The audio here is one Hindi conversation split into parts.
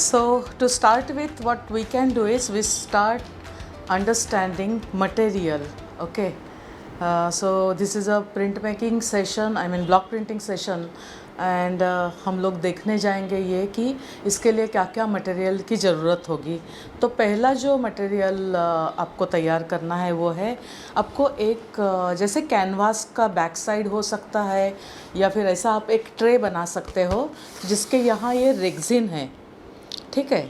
So to start with, what we can do is we start understanding material. Okay. So this is a printmaking session, I mean block printing session, and हम लोग देखने जाएंगे ये कि इसके लिए क्या क्या मटेरियल की ज़रूरत होगी। तो पहला जो मटेरियल आपको तैयार करना है वो है आपको एक जैसे कैनवास का बैक साइड हो सकता है, या फिर ऐसा आप एक ट्रे बना सकते हो जिसके यहाँ ये रेक्सिन है। ठीक है,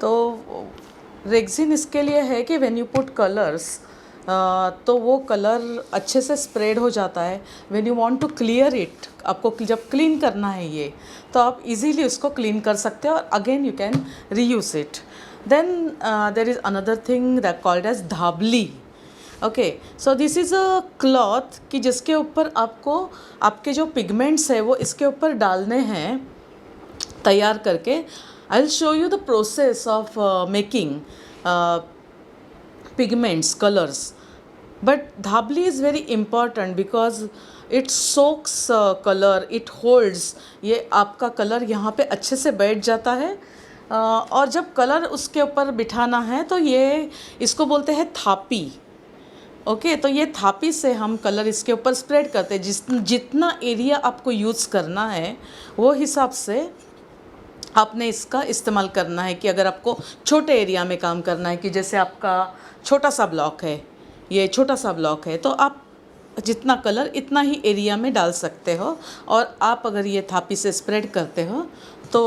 तो रेक्सिन इसके लिए है कि व्हेन यू पुट कलर्स तो वो कलर अच्छे से स्प्रेड हो जाता है। When you want to clear it, आपको जब क्लीन करना है ये, तो आप इजीली उसको क्लीन कर सकते हो और again you can reuse it. Then there is another thing that called as धाबली। Okay, so this is a cloth कि जिसके ऊपर आपको आपके जो पिगमेंट्स है वो इसके ऊपर डालने हैं तैयार करके। I will show you the process of making pigments, colors. But dhabli is very important because it soaks color, it holds, ये आपका कलर यहाँ पे अच्छे से बैठ जाता है। और जब कलर उसके ऊपर बिठाना है तो ये इसको बोलते हैं थापी। ओके, तो ये थापी से हम कलर इसके ऊपर स्प्रेड करते हैं। जितना एरिया आपको यूज़ करना है वो हिसाब से आपने इसका इस्तेमाल करना है। कि अगर आपको छोटे एरिया में काम करना है, कि जैसे आपका छोटा सा ब्लॉक है, ये छोटा सा ब्लॉक है, तो आप जितना कलर इतना ही एरिया में डाल सकते हो। और आप अगर ये थापी से स्प्रेड करते हो तो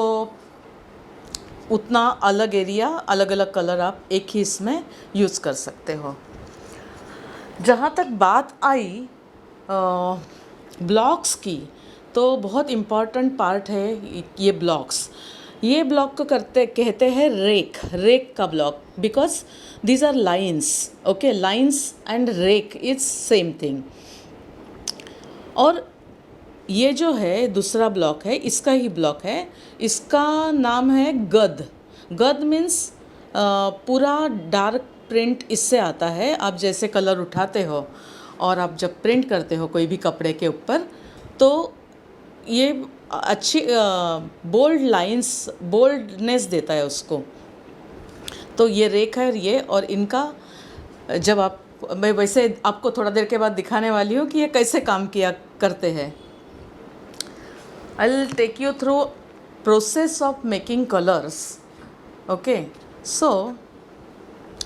उतना अलग एरिया, अलग अलग कलर आप एक ही इसमें यूज़ कर सकते हो। जहाँ तक बात आई ब्लॉक्स की, तो बहुत इम्पॉर्टेंट पार्ट है ये ब्लॉक्स। ये ब्लॉक को कहते हैं रेक का block, because these are lines. Okay, lines and rake is same thing. और ये जो है दूसरा ब्लॉक है, इसका ही ब्लॉक है, इसका नाम है गद। गद मीन्स पूरा डार्क प्रिंट इससे आता है। आप जैसे कलर उठाते हो और आप जब प्रिंट करते हो कोई भी कपड़े के ऊपर, तो ये अच्छी बोल्ड लाइंस, बोल्डनेस देता है उसको। तो ये रेक है ये, और इनका जब मैं वैसे आपको थोड़ा देर के बाद दिखाने वाली हूँ कि ये कैसे काम किया करते हैं। I will take you through process of making colours. Okay, so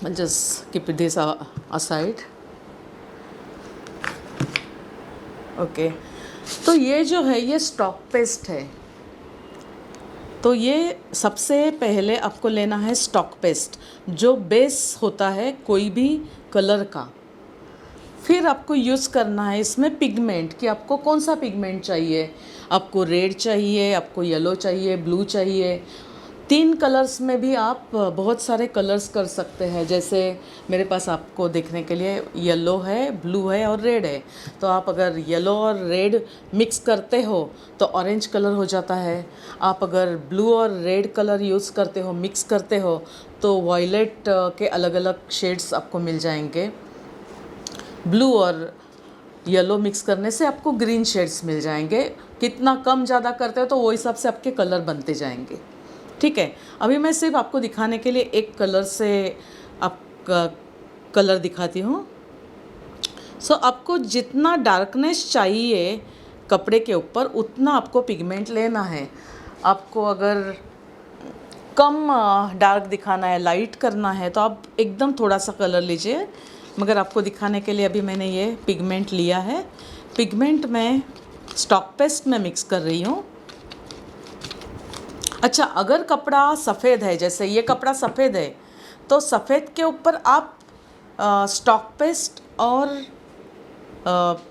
just keep this aside. Okay, तो ये जो है ये स्टॉक पेस्ट है। तो ये सबसे पहले आपको लेना है स्टॉक पेस्ट, जो बेस होता है कोई भी कलर का। फिर आपको यूज़ करना है इसमें पिगमेंट, कि आपको कौन सा पिगमेंट चाहिए। आपको रेड चाहिए, आपको येलो चाहिए, ब्लू चाहिए। 3 कलर्स में भी आप बहुत सारे कलर्स कर सकते हैं। जैसे मेरे पास आपको देखने के लिए येलो है, ब्लू है और रेड है। तो आप अगर येलो और रेड मिक्स करते हो तो ऑरेंज कलर हो जाता है। आप अगर ब्लू और रेड कलर यूज़ करते हो, मिक्स करते हो, तो वॉयलेट के अलग अलग शेड्स आपको मिल जाएंगे। ब्लू और येलो मिक्स करने से आपको ग्रीन शेड्स मिल जाएंगे। कितना कम ज़्यादा करते हो तो वो हिसाब से आपके कलर बनते जाएंगे। ठीक है, अभी मैं सिर्फ आपको दिखाने के लिए एक कलर से आपका कलर दिखाती हूँ। सो आपको जितना डार्कनेस चाहिए कपड़े के ऊपर उतना आपको पिगमेंट लेना है। आपको अगर कम डार्क दिखाना है, लाइट करना है, तो आप एकदम थोड़ा सा कलर लीजिए। मगर आपको दिखाने के लिए अभी मैंने ये पिगमेंट लिया है। पिगमेंट मैं स्टॉक पेस्ट में मिक्स कर रही हूँ। अच्छा, अगर कपड़ा सफ़ेद है, जैसे ये कपड़ा सफ़ेद है, तो सफ़ेद के ऊपर आप स्टॉक पेस्ट और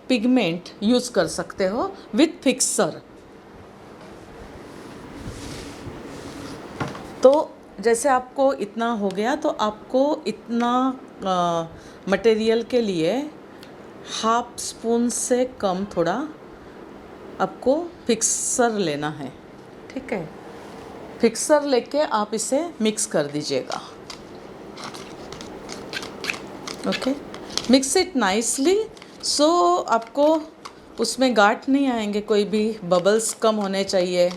पिगमेंट यूज़ कर सकते हो विथ फिक्सर। तो जैसे आपको इतना हो गया, तो आपको इतना मटेरियल के लिए हाफ स्पून से कम थोड़ा आपको फिक्सर लेना है। ठीक है, फिक्सर लेके आप इसे मिक्स कर दीजिएगा। ओके, मिक्स इट नाइसली, सो आपको उसमें गांठ नहीं आएंगे, कोई भी बबल्स कम होने चाहिए।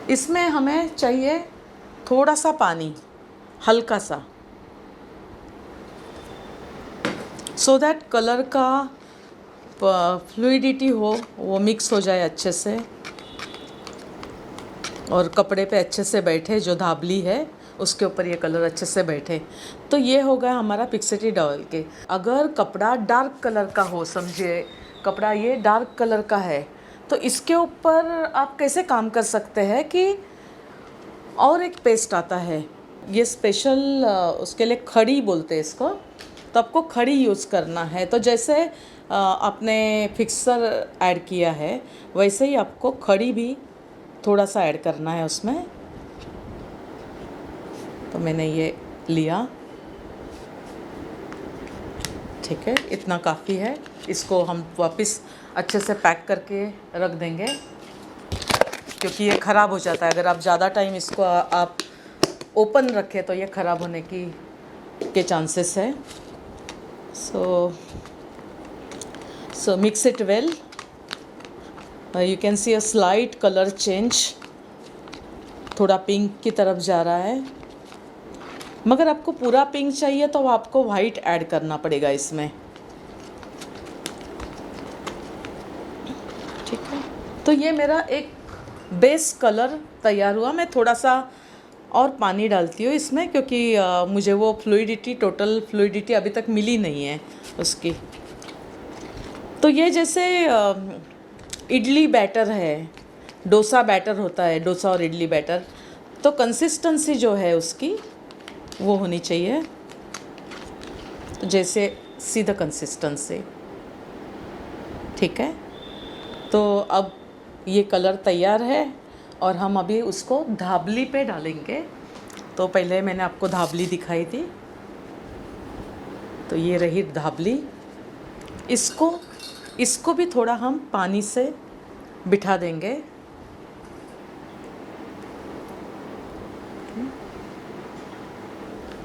इसमें हमें चाहिए थोड़ा सा पानी, हल्का सा, सो दैट कलर का फ्लूइडिटी हो, वो मिक्स हो जाए अच्छे से और कपड़े पे अच्छे से बैठे, जो धाबली है उसके ऊपर ये कलर अच्छे से बैठे। तो ये हो गया हमारा पिक्सेटी डॉल के। अगर कपड़ा डार्क कलर का हो, समझिए कपड़ा ये डार्क कलर का है, तो इसके ऊपर आप कैसे काम कर सकते हैं कि और एक पेस्ट आता है, ये स्पेशल उसके लिए खड़ी बोलते हैं इसको, तो आपको खड़ी यूज़ करना है। तो जैसे आपने फिक्सर ऐड किया है वैसे ही आपको खड़ी भी थोड़ा सा ऐड करना है उसमें। तो मैंने ये लिया, ठीक है, इतना काफ़ी है। इसको हम वापस अच्छे से पैक करके रख देंगे, क्योंकि ये ख़राब हो जाता है अगर आप ज़्यादा टाइम इसको आप ओपन रखें तो ये ख़राब होने के चांसेस है। so mix it well. You can see a slight color change, थोड़ा पिंक की तरफ जा रहा है, मगर आपको पूरा पिंक चाहिए तो आपको वाइट ऐड करना पड़ेगा इसमें, ठीक है। तो ये मेरा एक बेस कलर तैयार हुआ। मैं थोड़ा सा और पानी डालती हूँ इसमें, क्योंकि मुझे वो फ्लूइडिटी, टोटल फ्लूइडिटी अभी तक मिली नहीं है उसकी। तो ये जैसे इडली बैटर है, डोसा बैटर होता है, डोसा और इडली बैटर, तो कंसिस्टेंसी जो है उसकी वो होनी चाहिए, तो जैसे सीधा कंसिस्टेंसी, ठीक है। तो अब ये कलर तैयार है और हम अभी उसको धाबली पे डालेंगे। तो पहले मैंने आपको धाबली दिखाई थी, तो ये रही धाबली। इसको भी थोड़ा हम पानी से बिठा देंगे,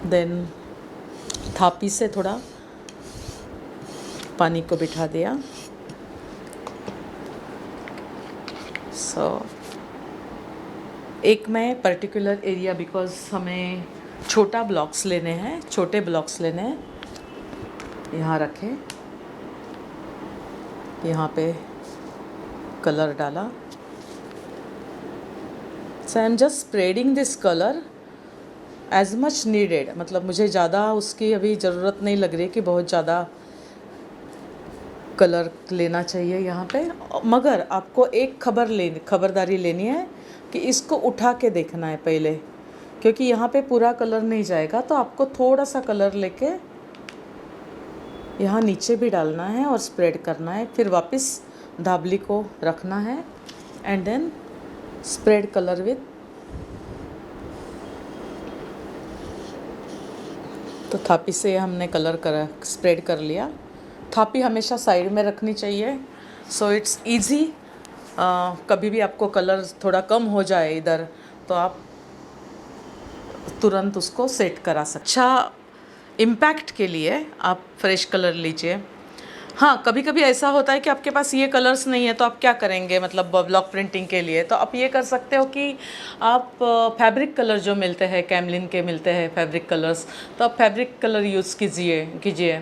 देन थापी से थोड़ा पानी को बिठा दिया। एक मैं पर्टिकुलर एरिया, बिकॉज़ हमें छोटा ब्लॉक्स लेने हैं, छोटे ब्लॉक्स लेने हैं, यहाँ रखे, यहाँ पे कलर डाला। So I am just spreading this colour as much needed, मतलब मुझे ज़्यादा उसकी अभी ज़रूरत नहीं लग रही कि बहुत ज़्यादा कलर लेना चाहिए यहाँ पे। मगर आपको एक खबरदारी लेनी है कि इसको उठा के देखना है पहले, क्योंकि यहाँ पे पूरा कलर नहीं जाएगा, तो आपको थोड़ा सा कलर लेके यहाँ नीचे भी डालना है और स्प्रेड करना है, फिर वापस धाबली को रखना है and then spread colour with. तो थापी से हमने कलर स्प्रेड कर लिया। थापी हमेशा साइड में रखनी चाहिए, सो इट्स इजी। कभी भी आपको कलर थोड़ा कम हो जाए इधर, तो आप तुरंत उसको सेट करा सकते। अच्छा इम्पैक्ट के लिए आप फ्रेश कलर लीजिए। हाँ, कभी कभी ऐसा होता है कि आपके पास ये कलर्स नहीं है, तो आप क्या करेंगे, मतलब ब्लॉक प्रिंटिंग के लिए तो आप ये कर सकते हो कि आप फैब्रिक कलर जो मिलते हैं, कैमलिन के मिलते हैं फैब्रिक कलर्स, तो आप फैब्रिक कलर यूज़ कीजिए।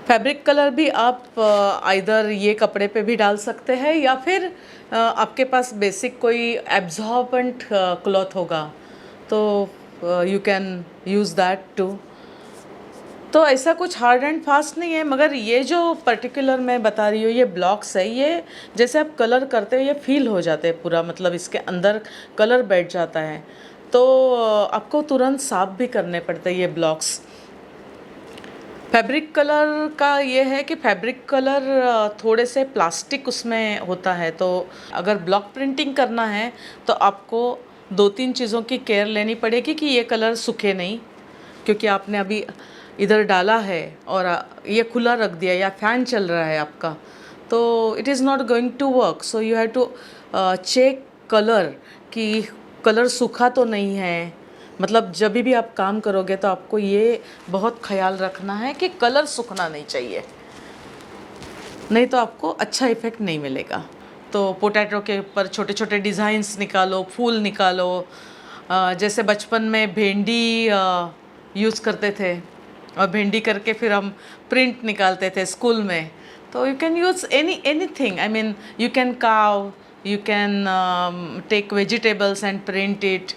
फैब्रिक कलर भी आप आइदर ये कपड़े पे भी डाल सकते हैं, या फिर आपके पास बेसिक कोई एब्जॉर्बेंट क्लॉथ होगा तो you can use that too. तो ऐसा कुछ हार्ड एंड फास्ट नहीं है, मगर ये जो पर्टिकुलर मैं बता रही हूँ ये ब्लॉक्स है, ये जैसे आप कलर करते हो ये फील हो जाते हैं पूरा, मतलब इसके अंदर कलर बैठ जाता है, तो आपको तुरंत साफ भी करने पड़ते हैं ये ब्लॉक्स। फैब्रिक कलर का ये है कि फैब्रिक कलर थोड़े से प्लास्टिक उसमें होता है, तो अगर ब्लॉक प्रिंटिंग करना है तो आपको 2-3 चीज़ों की केयर लेनी पड़ेगी कि ये कलर सूखे नहीं, क्योंकि आपने अभी इधर डाला है और ये खुला रख दिया या फ़ैन चल रहा है आपका, तो it is not going to work. So you have to check colour कि कलर सूखा तो नहीं है। मतलब जब भी आप काम करोगे तो आपको ये बहुत ख्याल रखना है कि कलर सूखना नहीं चाहिए, नहीं तो आपको अच्छा इफ़ेक्ट नहीं मिलेगा। तो पोटैटो के ऊपर छोटे छोटे डिज़ाइंस निकालो, फूल निकालो। जैसे बचपन में भिंडी यूज़ करते थे और भिंडी करके फिर हम प्रिंट निकालते थे स्कूल में। तो you can use anything, I mean you can carve, you can take vegetables and print it.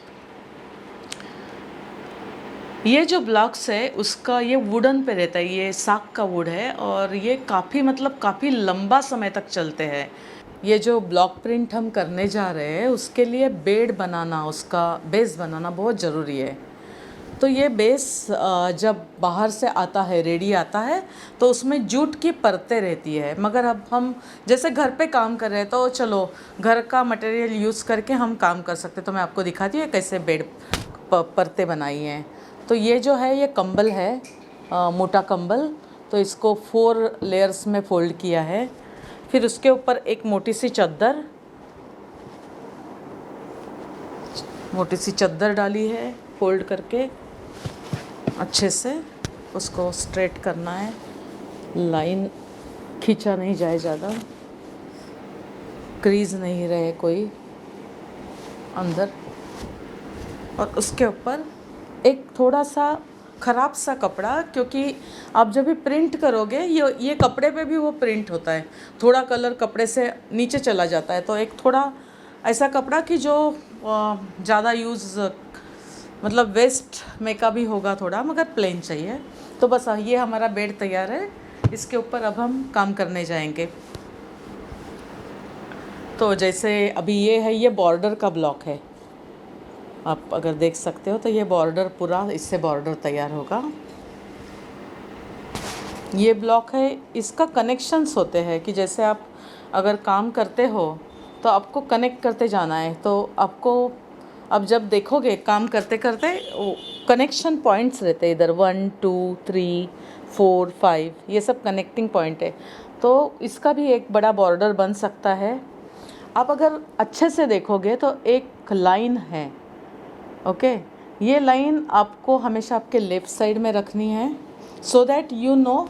ये जो ब्लॉक्स है उसका ये वुडन पे रहता है, ये साग का वुड है और ये काफ़ी लंबा समय तक चलते हैं। ये जो ब्लॉक प्रिंट हम करने जा रहे हैं उसके लिए बेड बनाना, उसका बेस बनाना बहुत ज़रूरी है। तो ये बेस जब बाहर से आता है, रेडी आता है, तो उसमें जूट की परतें रहती है। मगर अब हम जैसे घर पे काम कर रहे हैं तो चलो घर का मटेरियल यूज़ करके हम काम कर सकते। तो मैं आपको दिखाती हूँ कैसे बेड परतें बनाई हैं। तो ये जो है ये कंबल है, मोटा कंबल। तो इसको 4 लेयर्स में फोल्ड किया है। फिर उसके ऊपर एक मोटी सी चादर डाली है, फोल्ड करके अच्छे से उसको स्ट्रेट करना है। लाइन खींचा नहीं जाए ज़्यादा, क्रीज नहीं रहे कोई अंदर। और उसके ऊपर एक थोड़ा सा ख़राब सा कपड़ा, क्योंकि आप जब भी प्रिंट करोगे ये कपड़े पे भी वो प्रिंट होता है, थोड़ा कलर कपड़े से नीचे चला जाता है। तो एक थोड़ा ऐसा कपड़ा कि जो ज़्यादा यूज़ मतलब वेस्ट में का भी होगा थोड़ा, मगर प्लेन चाहिए। तो बस ये हमारा बेड तैयार है। इसके ऊपर अब हम काम करने जाएंगे। तो जैसे अभी ये है, ये बॉर्डर का ब्लॉक है, आप अगर देख सकते हो। तो ये बॉर्डर पूरा, इससे बॉर्डर तैयार होगा। ये ब्लॉक है, इसका कनेक्शंस होते हैं कि जैसे आप अगर काम करते हो तो आपको कनेक्ट करते जाना है। तो आपको अब जब देखोगे काम करते करते कनेक्शन पॉइंट्स रहते हैं इधर 1 2 3 4 5, ये सब कनेक्टिंग पॉइंट है। तो इसका भी एक बड़ा बॉर्डर बन सकता है। आप अगर अच्छे से देखोगे तो एक लाइन है, ओके। ये लाइन आपको हमेशा आपके लेफ़्ट साइड में रखनी है, सो दैट यू नो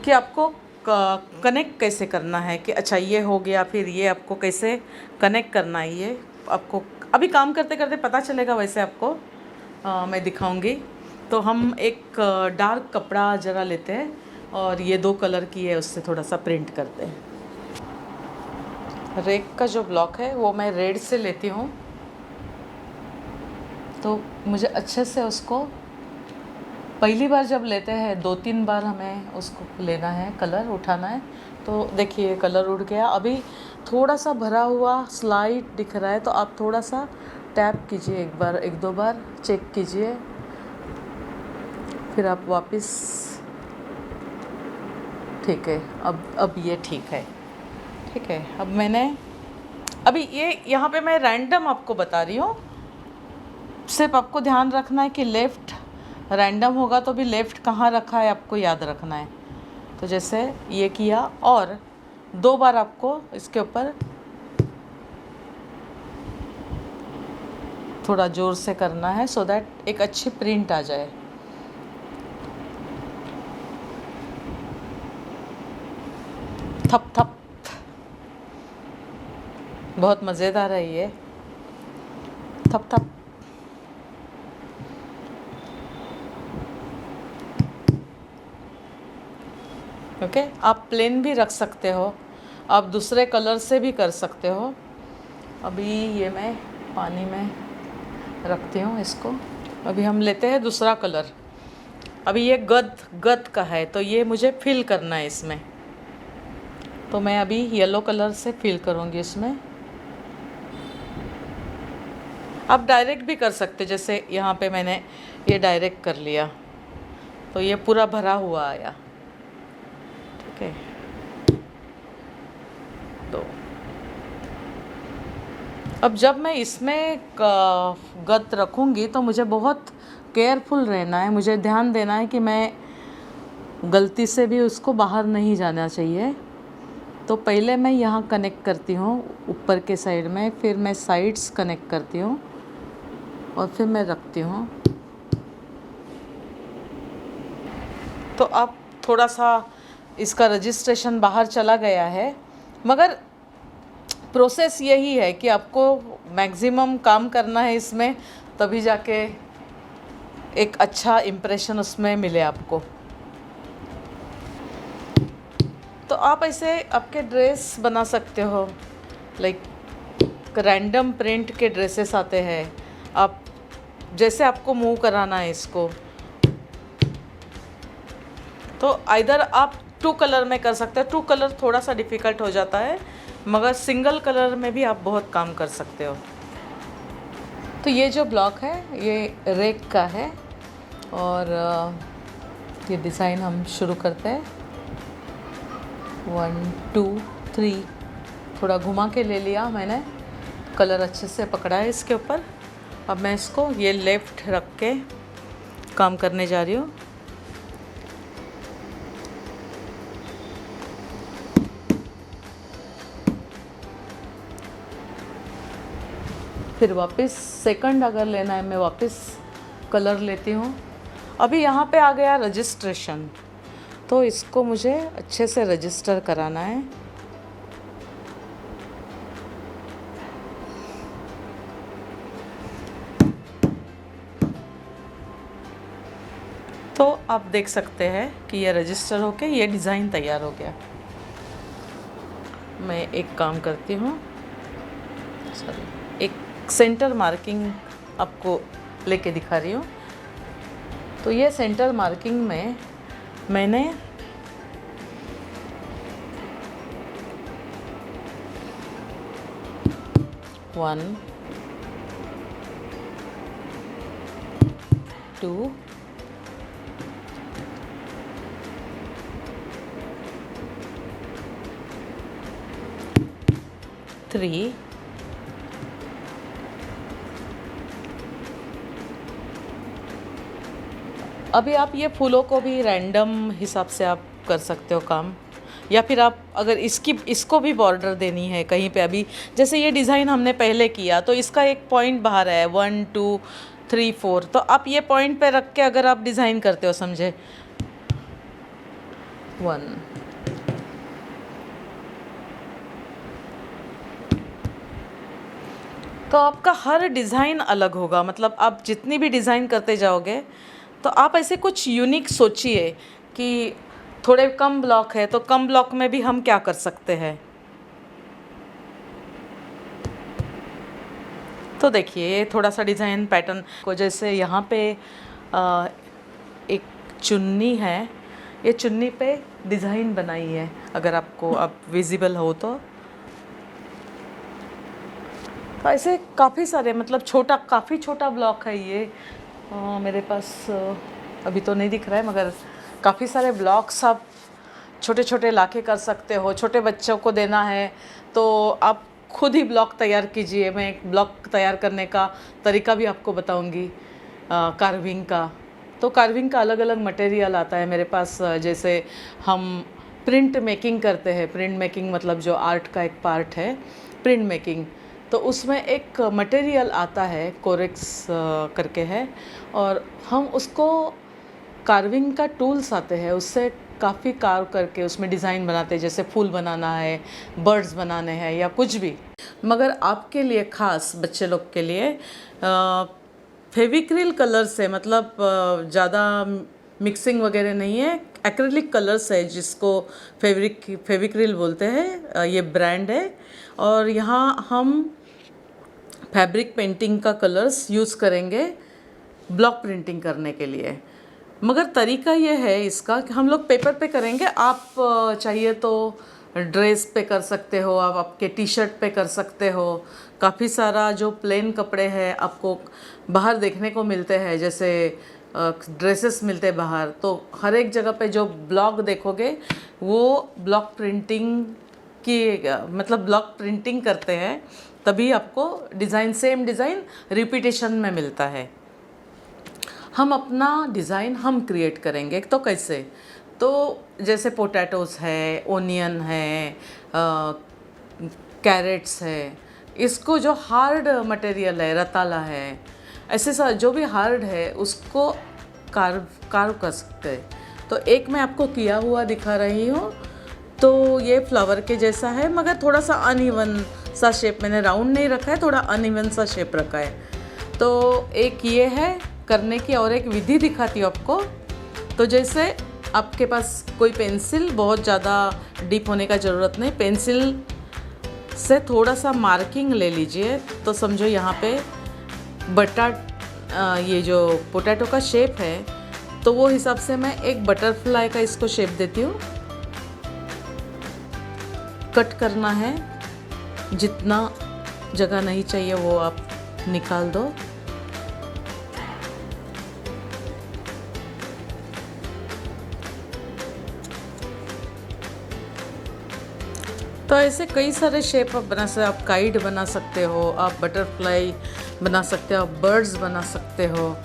कि आपको कनेक्ट कैसे करना है। कि अच्छा ये हो गया, फिर ये आपको कैसे कनेक्ट करना है, ये आपको अभी काम करते करते पता चलेगा। वैसे आपको मैं दिखाऊंगी। तो हम एक डार्क कपड़ा ज़रा लेते हैं और ये 2 कलर की है, उससे थोड़ा सा प्रिंट करते हैं। रेक का जो ब्लॉक है वो मैं रेड से लेती हूँ। तो मुझे अच्छे से उसको पहली बार जब लेते हैं 2-3 बार हमें उसको लेना है, कलर उठाना है। तो देखिए कलर उड़ गया। अभी थोड़ा सा भरा हुआ स्लाइड दिख रहा है, तो आप थोड़ा सा टैप कीजिए, 1-2 बार चेक कीजिए, फिर आप वापस। ठीक है, अब ये ठीक है। ठीक है, अब मैंने अभी ये यहाँ पे मैं रैंडम आपको बता रही हूँ। सिर्फ आपको ध्यान रखना है कि लेफ़्ट रैंडम होगा तो भी लेफ़्ट कहाँ रखा है आपको याद रखना है। तो जैसे ये किया और 2 बार आपको इसके ऊपर थोड़ा ज़ोर से करना है, सो दैट एक अच्छी प्रिंट आ जाए। थप थप, बहुत मज़ेदार है ये। थप थप। ओके, आप प्लेन भी रख सकते हो, आप दूसरे कलर से भी कर सकते हो। अभी ये मैं पानी में रखती हूँ इसको। अभी हम लेते हैं दूसरा कलर। अभी ये गद का है, तो ये मुझे फिल करना है इसमें। तो मैं अभी येलो कलर से फिल करूँगी इसमें। आप डायरेक्ट भी कर सकते, जैसे यहाँ पे मैंने ये डायरेक्ट कर लिया तो ये पूरा भरा हुआ आया। ठीक है, तो अब जब मैं इसमें गत रखूँगी तो मुझे बहुत केयरफुल रहना है, मुझे ध्यान देना है कि मैं गलती से भी उसको बाहर नहीं जाना चाहिए। तो पहले मैं यहाँ कनेक्ट करती हूँ ऊपर के साइड में, फिर मैं साइड्स कनेक्ट करती हूँ और फिर मैं रखती हूँ। तो अब थोड़ा सा इसका रजिस्ट्रेशन बाहर चला गया है, मगर प्रोसेस यही है कि आपको मैक्सिमम काम करना है इसमें, तभी जाके एक अच्छा इम्प्रेशन उसमें मिले आपको। तो आप ऐसे आपके ड्रेस बना सकते हो, लाइक रैंडम प्रिंट के ड्रेसेस आते हैं, आप जैसे आपको मूव कराना है इसको, तो आइदर आप 2 कलर में कर सकते हो। 2 कलर थोड़ा सा डिफ़िकल्ट हो जाता है, मगर सिंगल कलर में भी आप बहुत काम कर सकते हो। तो ये जो ब्लॉक है ये रेक का है, और ये डिज़ाइन हम शुरू करते हैं। 1 2 3 थोड़ा घुमा के ले लिया मैंने, कलर अच्छे से पकड़ा है इसके ऊपर। अब मैं इसको ये लेफ़्ट रख के काम करने जा रही हूँ। फिर वापस सेकंड अगर लेना है, मैं वापस कलर लेती हूँ। अभी यहाँ पे आ गया रजिस्ट्रेशन, तो इसको मुझे अच्छे से रजिस्टर कराना है। तो आप देख सकते हैं कि ये रजिस्टर होके ये डिज़ाइन तैयार हो गया। मैं एक काम करती हूँ, एक सेंटर मार्किंग आपको लेके दिखा रही हूँ। तो ये सेंटर मार्किंग में मैंने वन 2 3 अभी आप ये फूलों को भी रैंडम हिसाब से आप कर सकते हो काम, या फिर आप अगर इसको भी बॉर्डर देनी है कहीं पे, अभी जैसे ये डिज़ाइन हमने पहले किया तो इसका एक पॉइंट बाहर है 1 2 3 4, तो आप ये पॉइंट पे रख के अगर आप डिज़ाइन करते हो, समझे 1 तो आपका हर डिज़ाइन अलग होगा। मतलब आप जितनी भी डिज़ाइन करते जाओगे तो आप ऐसे कुछ यूनिक सोचिए कि थोड़े कम ब्लॉक है तो कम ब्लॉक में भी हम क्या कर सकते हैं। तो देखिए ये थोड़ा सा डिज़ाइन पैटर्न को, जैसे यहाँ पे एक चुन्नी है, ये चुन्नी पे डिज़ाइन बनाई है, अगर आपको अब विजिबल हो तो ऐसे काफ़ी सारे, मतलब काफ़ी छोटा ब्लॉक है ये। मेरे पास अभी तो नहीं दिख रहा है, मगर काफ़ी सारे ब्लॉक्स आप छोटे छोटे लाके कर सकते हो। छोटे बच्चों को देना है तो आप खुद ही ब्लॉक तैयार कीजिए। मैं एक ब्लॉक तैयार करने का तरीका भी आपको बताऊंगी कार्विंग का। तो कार्विंग का अलग अलग मटेरियल आता है मेरे पास। जैसे हम प्रिंट मेकिंग करते हैं, प्रिंट मेकिंग मतलब जो आर्ट का एक पार्ट है प्रिंट मेकिंग, तो उसमें एक मटेरियल आता है कोरेक्स करके है, और हम उसको कार्विंग का टूल्स आते हैं, उससे काफ़ी कार्व करके उसमें डिज़ाइन बनाते हैं। जैसे फूल बनाना है, बर्ड्स बनाने हैं या कुछ भी। मगर आपके लिए ख़ास बच्चे लोग के लिए फेविक्रिल कलर से, मतलब ज़्यादा मिक्सिंग वगैरह नहीं है, एक्रेलिक कलर्स है जिसको फेविक्रिल बोलते हैं, ये ब्रांड है। और यहाँ हम फैब्रिक पेंटिंग का कलर्स यूज़ करेंगे ब्लॉक प्रिंटिंग करने के लिए। मगर तरीका ये है इसका कि हम लोग पेपर पे करेंगे। आप चाहिए तो ड्रेस पे कर सकते हो, आप आपके टी शर्ट पे कर सकते हो। काफ़ी सारा जो प्लेन कपड़े हैं आपको बाहर देखने को मिलते हैं, जैसे ड्रेसेस मिलते हैं बाहर, तो हर एक जगह पे जो ब्लॉक देखोगे वो ब्लॉक प्रिंटिंग की, मतलब ब्लॉक प्रिंटिंग करते हैं, तभी आपको डिज़ाइन सेम डिज़ाइन रिपीटेशन में मिलता है। हम अपना डिज़ाइन हम क्रिएट करेंगे। तो कैसे? तो जैसे पोटैटोज़ है, ओनियन है, कैरेट्स है, इसको जो हार्ड मटेरियल है, रताला है, ऐसे जो भी हार्ड है उसको कार्व कर सकते हैं। तो एक मैं आपको किया हुआ दिखा रही हूँ। तो ये फ्लावर के जैसा है, मगर थोड़ा सा अनइवन सा शेप मैंने राउंड नहीं रखा है, थोड़ा अनइवन सा शेप रखा है। तो एक ये है करने की, और एक विधि दिखाती हूँ आपको। तो जैसे आपके पास कोई पेंसिल, बहुत ज़्यादा डीप होने का ज़रूरत नहीं, पेंसिल से थोड़ा सा मार्किंग ले लीजिए। तो समझो यहाँ पे ये जो पोटैटो का शेप है, तो वो हिसाब से मैं एक बटरफ्लाई का इसको शेप देती हूँ। कट करना है, जितना जगह नहीं चाहिए वो आप निकाल दो। तो ऐसे कई सारे शेप आप बना सकते हो। आप काइट बना सकते हो, आप बटरफ्लाई बना सकते हो, आप बर्ड्स बना सकते हो,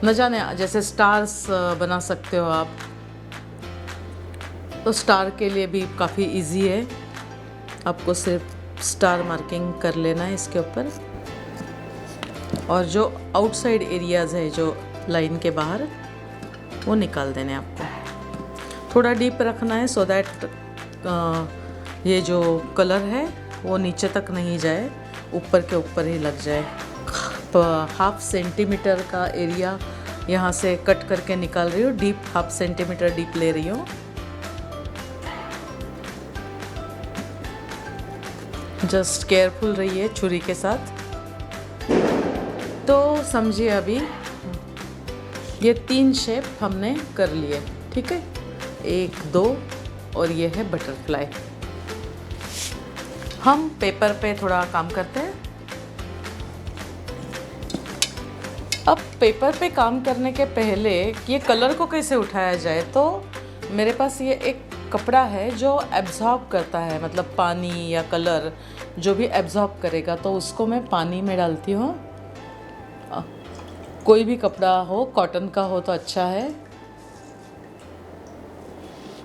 न जाने जैसे स्टार्स बना सकते हो आप। तो स्टार के लिए भी काफ़ी इजी है, आपको सिर्फ स्टार मार्किंग कर लेना है इसके ऊपर, और जो आउटसाइड एरियाज़ है जो लाइन के बाहर, वो निकाल देने हैं आपको। थोड़ा डीप रखना है सो दैट ये जो कलर है वो नीचे तक नहीं जाए, ऊपर के ऊपर ही लग जाए। 1/2 सेंटीमीटर का एरिया यहाँ से कट करके निकाल रही हूँ, डीप 1/2 सेंटीमीटर डीप ले रही हूँ। जस्ट केयरफुल रहिए छुरी के साथ। तो समझिए अभी ये 3 शेप हमने कर लिए, ठीक है, 1 2 और ये है बटरफ्लाई। हम पेपर पे थोड़ा काम करते हैं। अब पेपर पे काम करने के पहले ये कलर को कैसे उठाया जाए, तो मेरे पास ये एक कपड़ा है जो एब्जॉर्ब करता है, मतलब पानी या कलर जो भी एब्जॉर्ब करेगा, तो उसको मैं पानी में डालती हूँ। कोई भी कपड़ा हो, कॉटन का हो तो अच्छा है।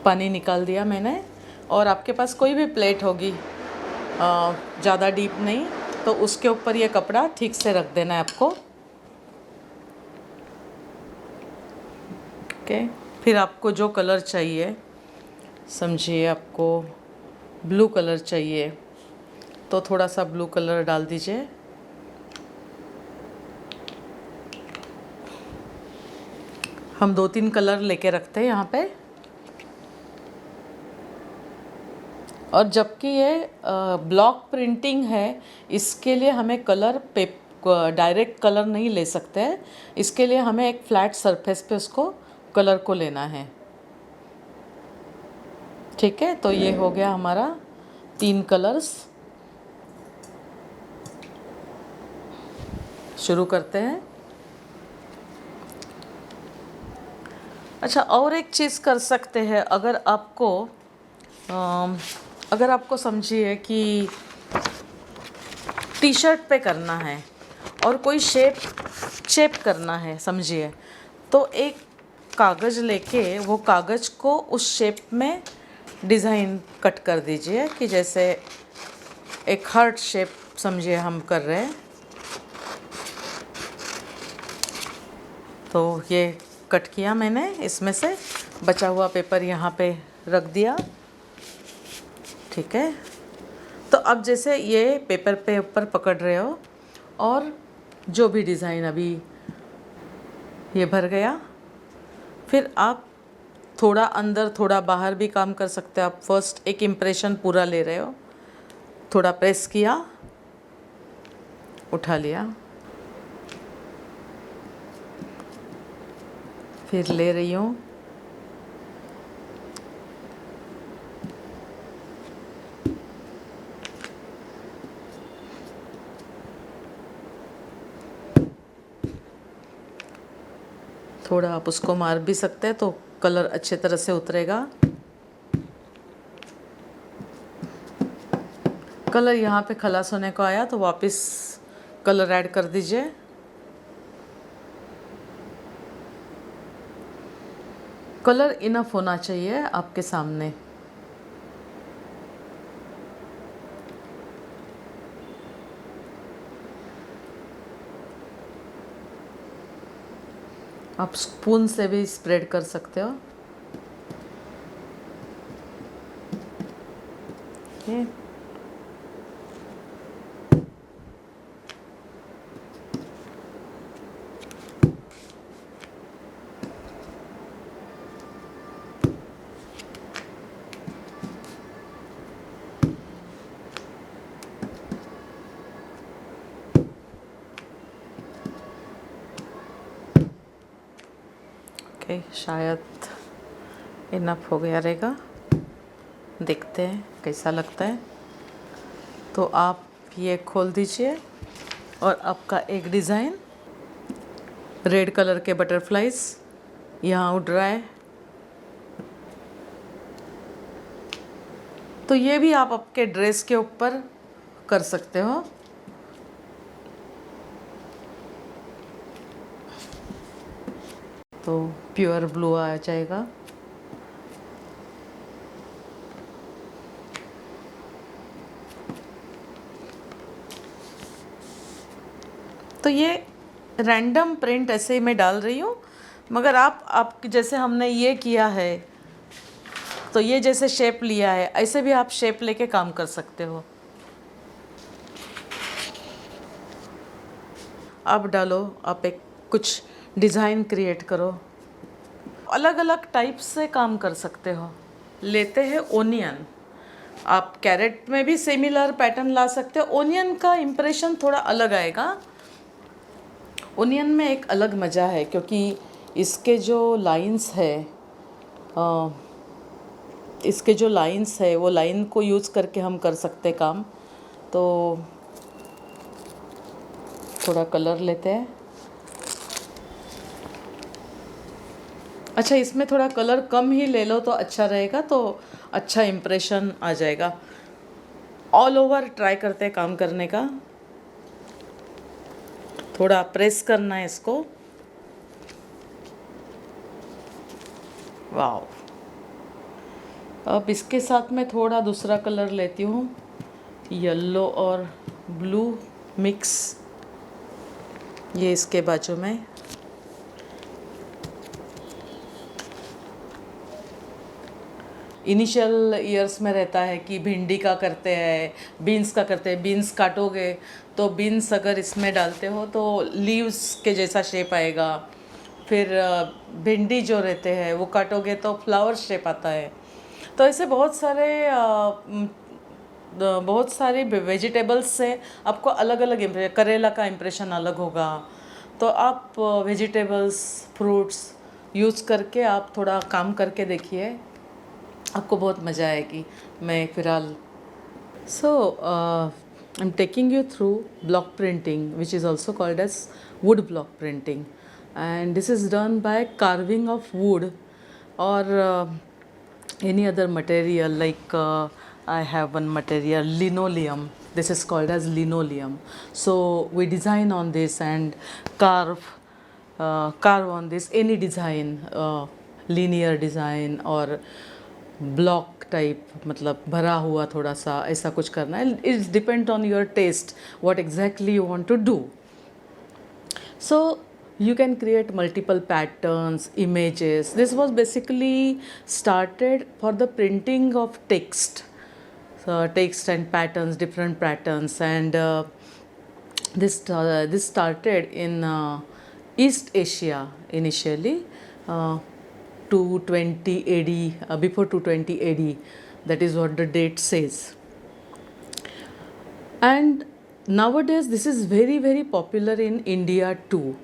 पानी निकाल दिया मैंने, और आपके पास कोई भी प्लेट होगी ज़्यादा डीप नहीं, तो उसके ऊपर ये कपड़ा ठीक से रख देना है आपको। ओके, फिर आपको जो कलर चाहिए, समझिए आपको ब्लू कलर चाहिए तो थोड़ा सा ब्लू कलर डाल दीजिए। हम 2-3 कलर लेके रखते हैं यहाँ पे। और जबकि ये ब्लॉक प्रिंटिंग है, इसके लिए हमें कलर डायरेक्ट कलर नहीं ले सकते हैं। इसके लिए हमें एक फ्लैट सरफेस पे उसको कलर को लेना है, ठीक है। तो ये हो गया हमारा 3 कलर्स। शुरू करते हैं। अच्छा, और एक चीज़ कर सकते हैं, अगर आपको समझिए कि टी शर्ट पे करना है और कोई शेप करना है, समझिए, तो एक कागज़ लेके वो कागज़ को उस शेप में डिज़ाइन कट कर दीजिए, कि जैसे एक हार्ट शेप समझिए हम कर रहे हैं। तो ये कट किया मैंने, इसमें से बचा हुआ पेपर यहाँ पे रख दिया, ठीक है। तो अब जैसे ये पेपर पे ऊपर पकड़ रहे हो, और जो भी डिज़ाइन अभी ये भर गया, फिर आप थोड़ा अंदर थोड़ा बाहर भी काम कर सकते हो। आप फर्स्ट एक इम्प्रेशन पूरा ले रहे हो, थोड़ा प्रेस किया, उठा लिया, फिर ले रही हूँ, थोड़ा आप उसको मार भी सकते हैं तो कलर अच्छे तरह से उतरेगा। कलर यहाँ पे खलास होने को आया तो वापस कलर ऐड कर दीजिए। कलर इनफ होना चाहिए आपके सामने। आप स्पून से भी स्प्रेड कर सकते हो। ओके, ओके, शायद इनफ हो गया रहेगा, देखते हैं कैसा लगता है। तो आप ये खोल दीजिए और आपका एक डिज़ाइन रेड कलर के बटरफ्लाइज यहाँ उड़ रहा है। तो ये भी आप आपके ड्रेस के ऊपर कर सकते हो। तो प्योर ब्लू आ जाएगा। तो ये रैंडम प्रिंट ऐसे ही मैं डाल रही हूँ, मगर आप जैसे हमने ये किया है, तो ये जैसे शेप लिया है, ऐसे भी आप शेप लेके काम कर सकते हो। आप डालो, आप एक कुछ डिज़ाइन क्रिएट करो, अलग अलग टाइप से काम कर सकते हो। लेते हैं ओनियन, आप कैरेट में भी सिमिलर पैटर्न ला सकते हो। ओनियन का इम्प्रेशन थोड़ा अलग आएगा। ओनियन में एक अलग मज़ा है, क्योंकि इसके जो लाइंस है वो लाइन को यूज़ करके हम कर सकते काम। तो थोड़ा कलर लेते हैं। अच्छा, इसमें थोड़ा कलर कम ही ले लो तो अच्छा रहेगा, तो अच्छा इम्प्रेशन आ जाएगा। ऑल ओवर ट्राई करते हैं काम करने का। थोड़ा प्रेस करना है इसको। वाव। अब इसके साथ में थोड़ा दूसरा कलर लेती हूँ, येलो और ब्लू मिक्स, ये इसके बाजू में। इनिशियल ईयर्स में रहता है कि भिंडी का करते हैं, बीन्स का करते हैं। बीन्स काटोगे तो बीन्स अगर इसमें डालते हो तो लीव्स के जैसा शेप आएगा। फिर भिंडी जो रहते हैं वो काटोगे तो फ्लावर शेप आता है। तो ऐसे बहुत सारे वेजिटेबल्स से आपको अलग अलग इम्प्रेशन, करेला का इम्प्रेशन अलग होगा। तो आप वेजिटेबल्स, फ्रूट्स यूज़ करके आप थोड़ा काम करके देखिए, आपको बहुत मज़ा आएगी। मैं फ़िलहाल I'm taking you through block printing, which is also called as wood block printing, and this is done by carving of wood or any other material. Like I have one material, linoleum. This is called as linoleum. So we design on this and carve on this any design, linear design or block type, मतलब भरा हुआ थोड़ा सा ऐसा कुछ करना है. It's depend on your taste what exactly you want to do. So you can create multiple patterns, images. This was basically started for the printing of text, text and patterns, different patterns, and this started in East Asia initially. 220 AD, before 220 AD, that is what the date says. And nowadays this is very very popular in India too,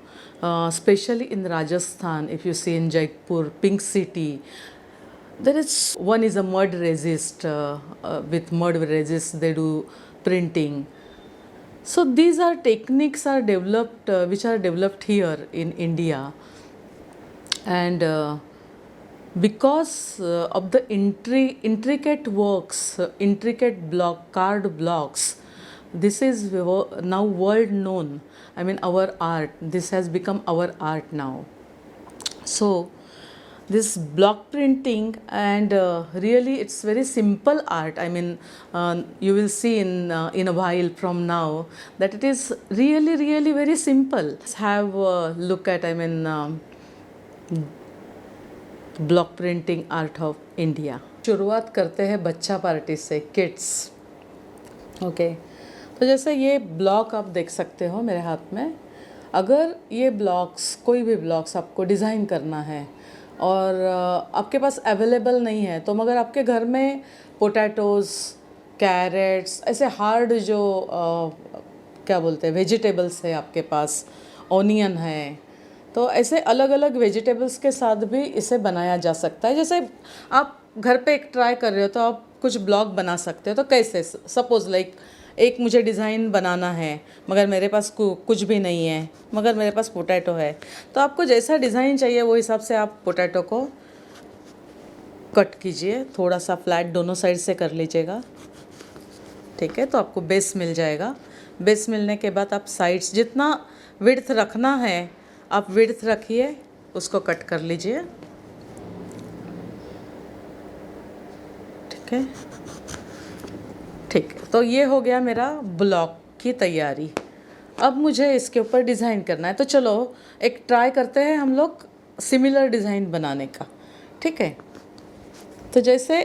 especially in Rajasthan. If you see in Jaipur, Pink City, there is one is a mud resist, with mud resist they do printing. So these are techniques are developed, which are developed here in India, and because of the intricate works, intricate carved blocks, this is now world known. I mean, our art, this has become our art now. So this block printing, and really it's very simple art. I mean, you will see in a while from now that it is really really very simple. Let's have a look at, I mean, block printing art of India. शुरुआत करते हैं बच्चा पार्टी से, किड्स. ओके, तो जैसे ये ब्लॉक आप देख सकते हो मेरे हाथ में. अगर ये ब्लॉक्स, कोई भी ब्लॉक्स आपको डिज़ाइन करना है और आपके पास अवेलेबल नहीं है, तो मगर आपके घर में पोटैटोज़, कैरेट्स, ऐसे हार्ड जो क्या बोलते हैं वेजिटेबल्स है आपके पास, ऑनियन है, तो ऐसे अलग अलग वेजिटेबल्स के साथ भी इसे बनाया जा सकता है। जैसे आप घर पे एक ट्राई कर रहे हो तो आप कुछ ब्लॉग बना सकते हो। तो कैसे, सपोज़ लाइक एक मुझे डिज़ाइन बनाना है मगर मेरे पास कुछ भी नहीं है, मगर मेरे पास पोटैटो है, तो आपको जैसा डिज़ाइन चाहिए वो हिसाब से आप पोटैटो को कट कीजिए, थोड़ा सा फ्लैट दोनों साइड से कर लीजिएगा, ठीक है। तो आपको बेस मिल जाएगा। बेस मिलने के बाद आप साइड्स जितना विड्थ रखना है आप विड्थ रखिए, उसको कट कर लीजिए, ठीक है। ठीक है, तो ये हो गया मेरा ब्लॉक की तैयारी। अब मुझे इसके ऊपर डिज़ाइन करना है, तो चलो एक ट्राई करते हैं हम लोग सिमिलर डिज़ाइन बनाने का, ठीक है। तो जैसे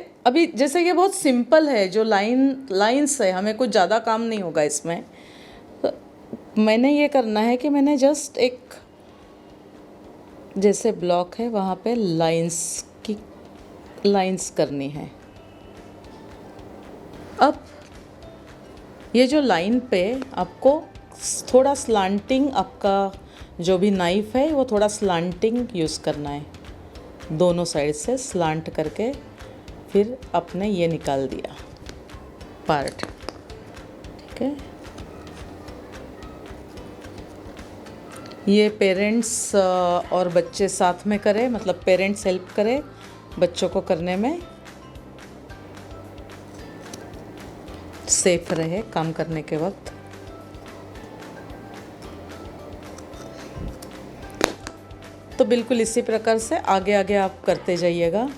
ये बहुत सिंपल है, जो लाइंस है, हमें कुछ ज़्यादा काम नहीं होगा इसमें। तो मैंने ये करना है कि मैंने जस्ट एक जैसे ब्लॉक है वहाँ पे लाइंस करनी है। अब ये जो लाइन पे आपको थोड़ा स्लांटिंग, आपका जो भी नाइफ़ है वो थोड़ा स्लांटिंग यूज़ करना है, दोनों साइड से स्लांट करके फिर आपने ये निकाल दिया पार्ट, ठीक है। ये पेरेंट्स और बच्चे साथ में करें, मतलब पेरेंट्स हेल्प करें बच्चों को करने में, सेफ रहे काम करने के वक्त। तो बिल्कुल इसी प्रकार से आगे आगे आप करते जाइएगा।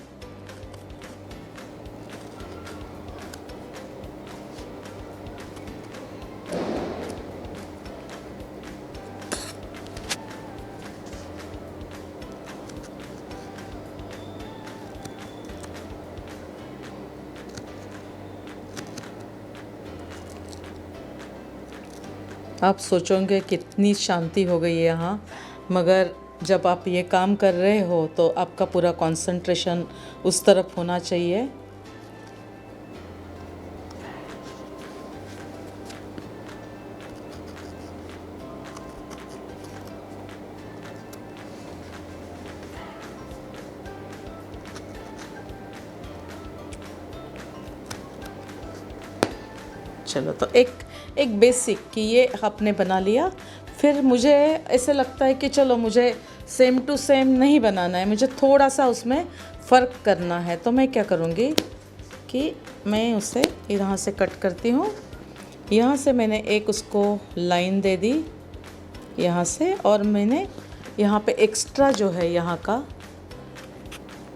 आप सोचोगे कितनी शांति हो गई है यहाँ, मगर जब आप ये काम कर रहे हो तो आपका पूरा कंसंट्रेशन उस तरफ होना चाहिए। चलो, तो एक बेसिक कि ये आपने बना लिया। फिर मुझे ऐसे लगता है कि चलो मुझे सेम टू सेम नहीं बनाना है, मुझे थोड़ा सा उसमें फ़र्क करना है। तो मैं क्या करूँगी कि मैं उसे यहाँ से कट करती हूँ। यहाँ से मैंने एक उसको लाइन दे दी यहाँ से, और मैंने यहाँ पे एक्स्ट्रा जो है यहाँ का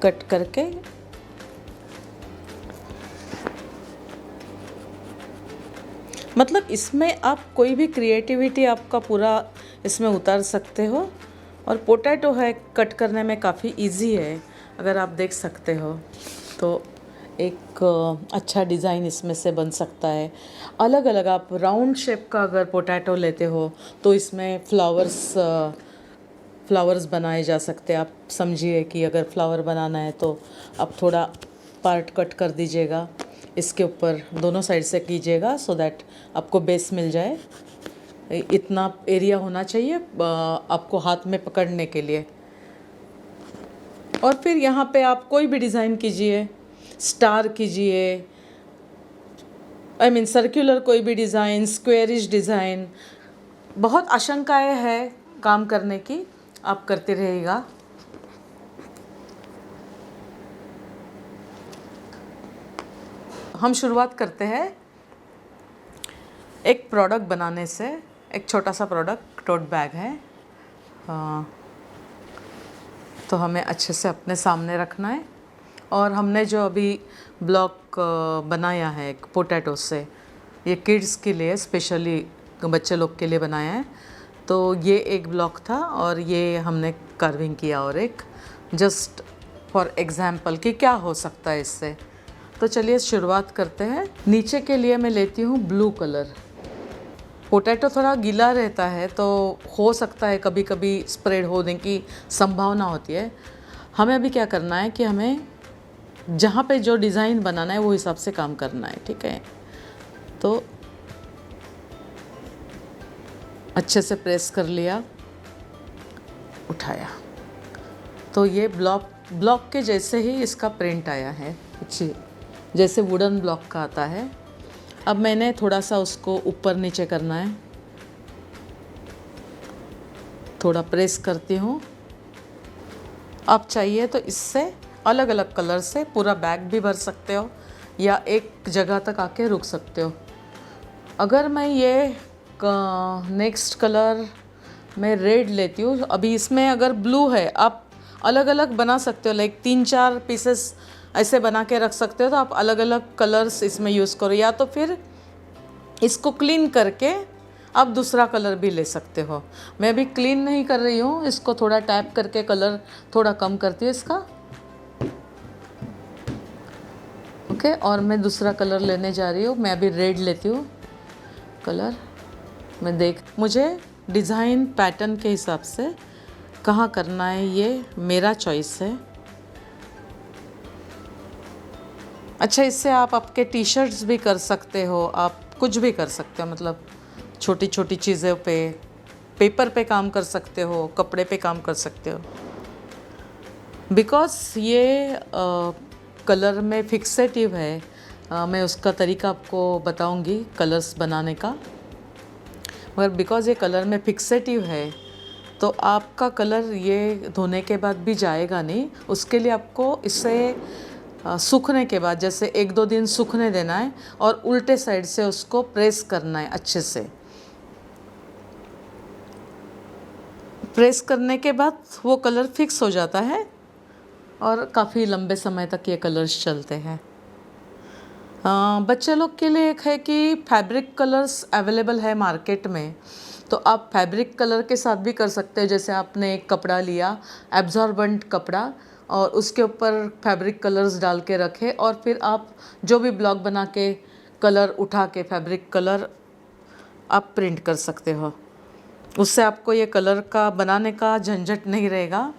कट करके मतलब इसमें आप कोई भी क्रिएटिविटी आपका पूरा इसमें उतार सकते हो। और पोटैटो है कट करने में काफ़ी इजी है, अगर आप देख सकते हो तो एक अच्छा डिज़ाइन इसमें से बन सकता है। अलग अलग आप राउंड शेप का अगर पोटैटो लेते हो तो इसमें फ्लावर्स बनाए जा सकते हैं। आप समझिए कि अगर फ्लावर बनाना है तो आप थोड़ा पार्ट कट कर दीजिएगा, इसके ऊपर दोनों साइड से कीजिएगा सो दैट आपको बेस मिल जाए। इतना एरिया होना चाहिए आपको हाथ में पकड़ने के लिए। और फिर यहाँ पे आप कोई भी डिज़ाइन कीजिए, स्टार कीजिए, आई मीन सर्कुलर कोई भी डिज़ाइन, स्क्वेरिश डिज़ाइन, बहुत आशंकाएं है काम करने की, आप करते रहिएगा। हम शुरुआत करते हैं एक प्रोडक्ट बनाने से। एक छोटा सा प्रोडक्ट टोट बैग है, तो हमें अच्छे से अपने सामने रखना है। और हमने जो अभी ब्लॉक बनाया है एक पोटैटो से, ये किड्स के लिए स्पेशली बच्चे लोग के लिए बनाया है। तो ये एक ब्लॉक था और ये हमने कार्विंग किया, और एक जस्ट फॉर एग्जाम्पल कि क्या हो सकता है इससे। तो चलिए शुरुआत करते हैं। नीचे के लिए मैं लेती हूँ ब्लू कलर। पोटैटो थोड़ा गीला रहता है तो हो सकता है कभी कभी स्प्रेड होने की संभावना होती है। हमें अभी क्या करना है कि हमें जहाँ पे जो डिज़ाइन बनाना है वो हिसाब से काम करना है, ठीक है। तो अच्छे से प्रेस कर लिया। उठाया तो ये ब्लॉक के जैसे ही इसका प्रिंट आया है, जैसे वुडन ब्लॉक का आता है। अब मैंने थोड़ा सा उसको ऊपर नीचे करना है, थोड़ा प्रेस करती हूँ। आप चाहिए तो इससे अलग अलग कलर से पूरा बैग भी भर सकते हो या एक जगह तक आके रुक सकते हो। अगर मैं ये नेक्स्ट कलर मैं रेड लेती हूँ, अभी इसमें अगर ब्लू है आप अलग अलग बना सकते हो, लाइक 3-4 पीसेस ऐसे बना के रख सकते हो। तो आप अलग अलग कलर्स इसमें यूज़ करो, या तो फिर इसको क्लीन करके आप दूसरा कलर भी ले सकते हो। मैं अभी क्लीन नहीं कर रही हूँ, इसको थोड़ा टैप करके कलर थोड़ा कम करती हूँ इसका। ओके, और मैं दूसरा कलर लेने जा रही हूँ। मैं अभी रेड लेती हूँ कलर। मुझे डिज़ाइन पैटर्न के हिसाब से कहाँ करना है ये मेरा चॉइस है। अच्छा, इससे आप आपके टी शर्ट्स भी कर सकते हो, आप कुछ भी कर सकते हो, मतलब छोटी छोटी चीज़ों पे, पेपर पे काम कर सकते हो, कपड़े पे काम कर सकते हो। बिकॉज़ ये कलर में फिक्सेटिव है, मैं उसका तरीका आपको बताऊंगी कलर्स बनाने का। मगर बिकॉज़ ये कलर में फिक्सेटिव है तो आपका कलर ये धोने के बाद भी जाएगा नहीं। उसके लिए आपको इसे सूखने के बाद जैसे 1-2 दिन सूखने देना है और उल्टे साइड से उसको प्रेस करना है अच्छे से। प्रेस करने के बाद वो कलर फिक्स हो जाता है और काफ़ी लंबे समय तक ये कलर्स चलते हैं। बच्चे लोग के लिए एक है कि फैब्रिक कलर्स अवेलेबल है मार्केट में, तो आप फैब्रिक कलर के साथ भी कर सकते हैं। जैसे आपने एक कपड़ा लिया, एब्जॉर्बेंट कपड़ा, और उसके ऊपर फैब्रिक कलर्स डाल के रखे और फिर आप जो भी ब्लॉक बना के कलर उठा के फैब्रिक कलर आप प्रिंट कर सकते हो। उससे आपको ये कलर का बनाने का झंझट नहीं रहेगा।